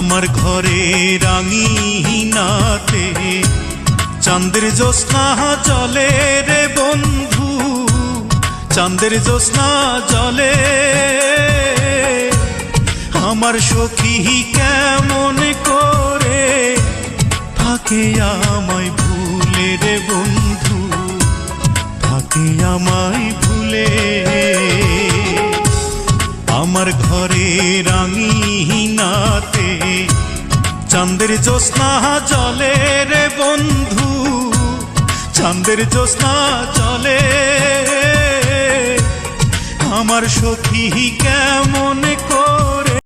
আমার ঘরে রাঙিনাতে চাঁদের জ্যোৎস্না জলে রে বন্ধু, চাঁদের জ্যোৎস্না জলে। আমার সখী কেমন করে থাকে আমায় ভুলে রে বন্ধু, থাকে আমায় ভুলে। আমার ঘরে রাঙিনাতে চাঁদের জ্যোৎস্না জলে রে বন্ধু, চাঁদের জ্যোৎস্না জলে। আমার সখী কেমন